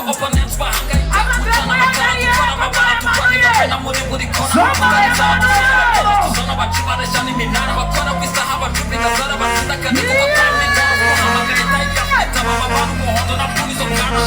opponents bahangayika gucana amatara dukora amabara turwanira pena muri buri kona amagariza abadushyira tuzona bakibaresha n'iminara bakora ku isaha bacupika zara batsinda kandi kuko kandi hamagaye TIGERS bitaba abantu umuhondo na punizo bwana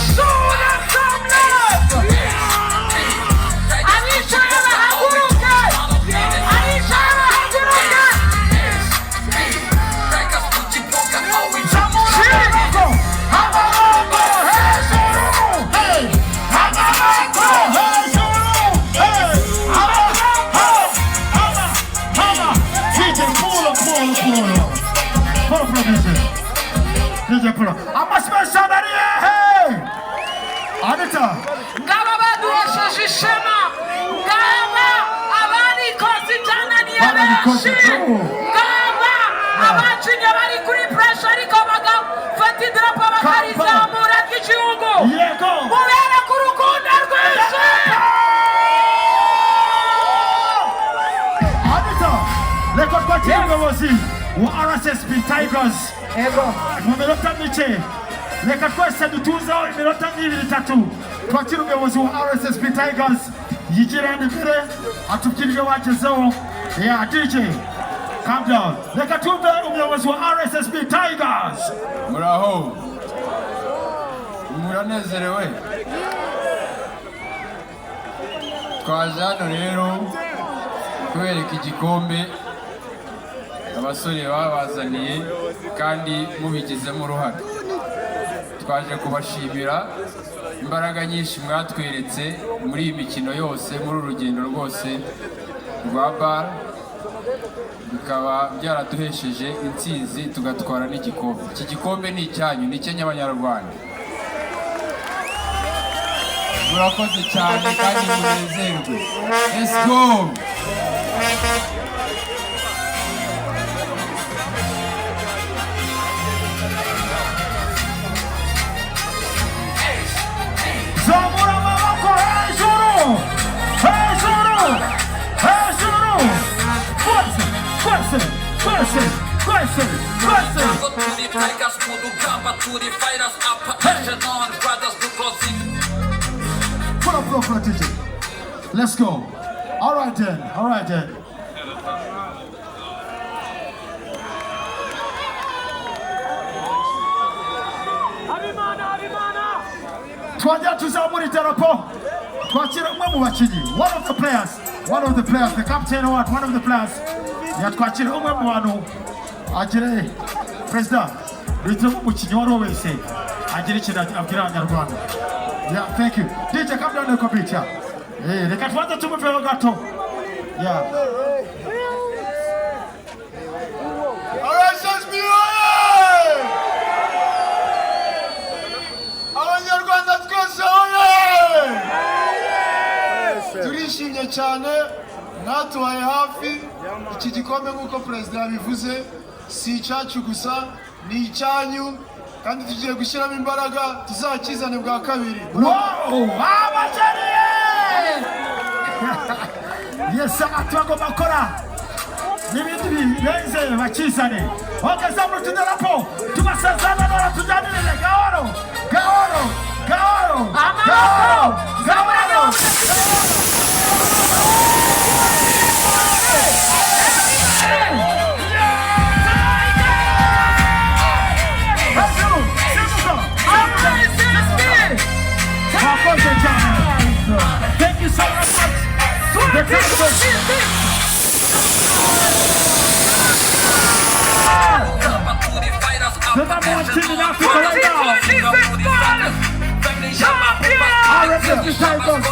Anita ngaba baduhesheje ishema ngaba abari kozi cyane ni abenshi ngaba abacinye bari kuri pressure ariko bagafata idarapo bakarizamura ry'igihugu mubere ku rukundo rwinshi. Anita reka twakire umuyobozi wa RSSB TIGERS mu minota mike. Reka twese dutuzeho iminota nk'ibiri itatu twakira umuyobozi wa RSSB TIGERS yigirana imbere atubwira ibyo bagezeho. DJ calm down. Reka tumve umuyobozi wa RSSB TIGERS. Muraho muranezerewe twaje hano rero kubereka igikombe abasore babazaniye kandi mubigizemo uruhare. Twaje kubashimira imbaraga nyinshi mwatweretse muri iyi mikino yose muri urugendo rwose rwa bar bikaba byaraduhesheje intsinzi tugatwara n'igikombe. Iki gikombe ni icyanyu, ni cy'Abanyarwanda. Murakoze cyane kandi munezerwe. Let's go. Zamura amaboko hejuru hejuru hejuru twese twese twese twese twese turi TIGERS mu rugamba turi fighters up echelon brothers to closing. Pull up, DJ. Let's go. All right then. Twajya tuzamura idarapo twakira umwe mu bakinnyi, one of the players, the captain or one of the players yatwakira umwe mu bantu agire president bituma umukinnyi wari wese agira ikintu abwira Abanyarwanda. Yeah, thank you. DJ, come down a bit, yeah. Hey, reka tuanze tumupewa gato. Yeah. RSSB Abanyarwanda twese turishimye cyane mwatubaye hafi. Iki gikombe nk'uko perezida yabivuze si icyacu gusa ni icyanyu kandi tugiye gushyiramo imbaraga tuzakizane bwa kabiri. Wow! Bazanye! Yes, atwagomba gukora n'ibindi birenze bakizane. Ogeza mu tudarapo tubasazana nora tujyanire gahoro gahoro gahoro Amaboko gahoro. Thank you so much. The number one team in Africa right now. RSSB TIGERS.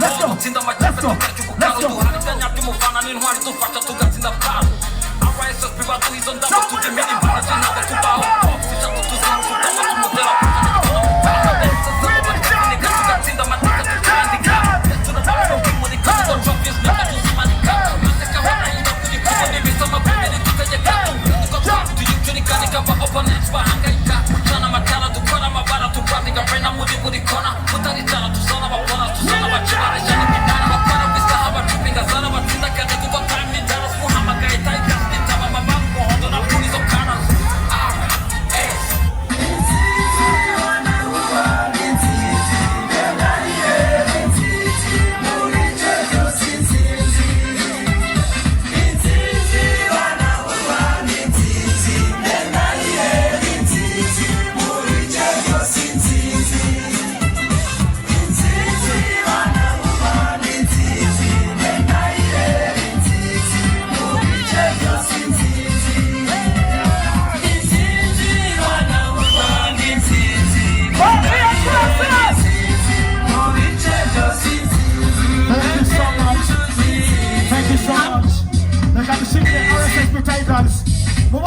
Let's go. Opponents bahangayika gucana amatara dukora amabara turwanira pena muri buri kona mutaricara tuzona abakora tuzona bakibaresha n'iminara bakora ku isaha bacupika zara batsinda kandi kuko time TIGERS muhamagaye TIGERS bitaba abantu umuhondo na punizo bwana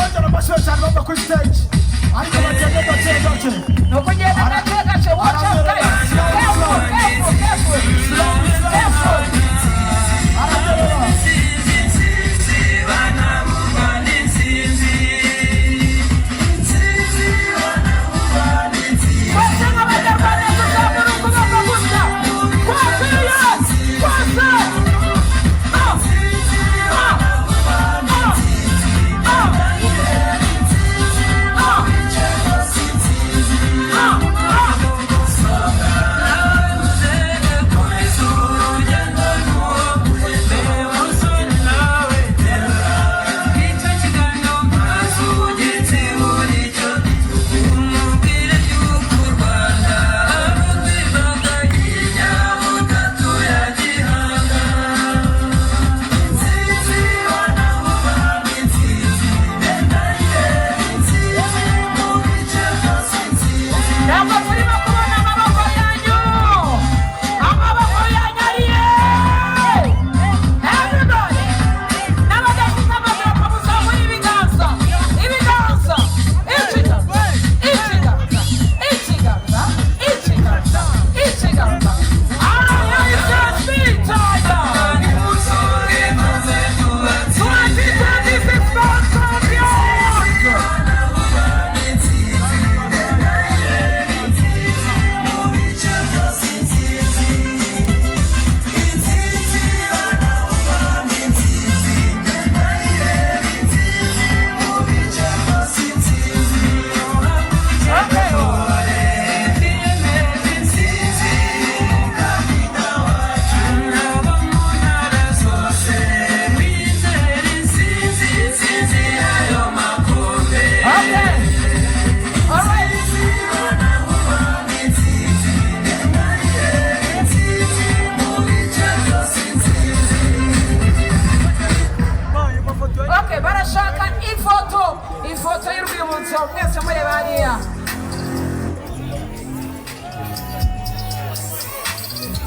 Wongera amashyi cyane bava kuri stage. Ariko bagende gake gake. No kugenda gake gake. Watch out guys. Careful.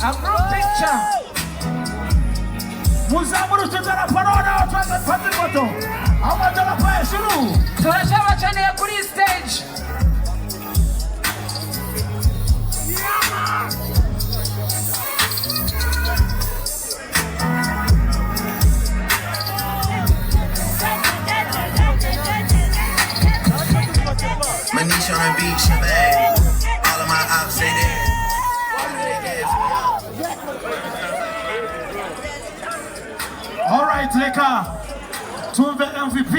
A group picture. Muzamuru tutara parona twende pati moto. Amatala pa shuru. Tunashaba chane kuri stage. Manish on the beach, Chevette. All of my ops say that. All right, Leka. Tumve MVP.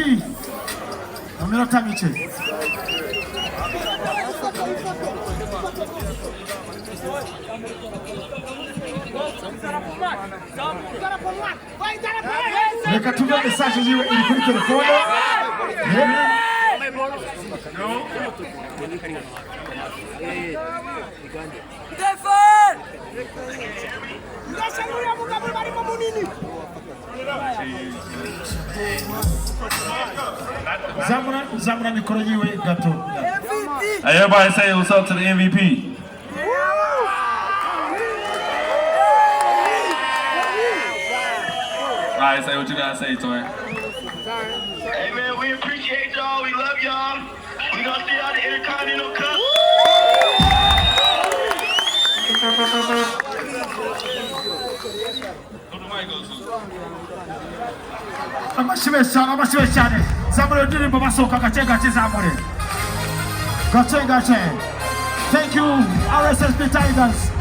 Nominota miche. Leka tumve message ziwe ili kuri telefone. Zamura mikoro yiwe gato. Everybody say what's up to the MVP. Alright, say what you gotta say, Toy. Hey man, we appreciate y'all. We love y'all. We gonna see y'all at the Intercontinental Cup. Amashime cyane. Zamura ndirimbo basoka gace gace zamure. Gace gace. Thank you RSSB Tigers.